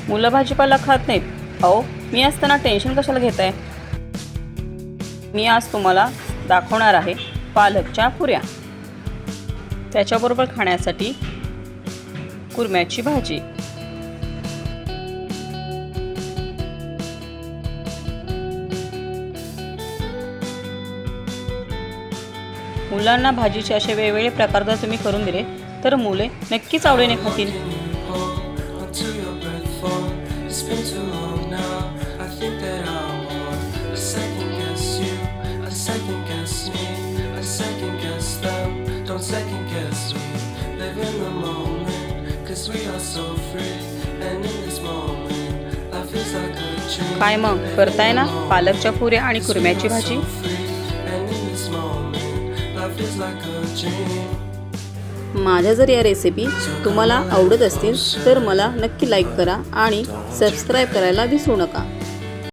मुलं भाजीपाला खात नाहीत। अहो, मी असताना टेन्शन कशाला घेताय? मी आज तुम्हाला दाखवणार आहे पालकच्या पुऱ्या। त्याच्याबरोबर खाण्यासाठी कुरम्याची भाजी। मुलांना भाजीचे असे वेगवेगळे प्रकार जर तुम्ही करून दिले तर मुले नक्कीच आवडीने खातील। काय मग करताय ना पालकच्या पुऱ्या आणि कुरम्याची भाजी? माझ्या जर या रेसिपी तुम्हाला आवडत असतील तर मला नक्की लाईक करा आणि सबस्क्राईब करायला विसरू नका।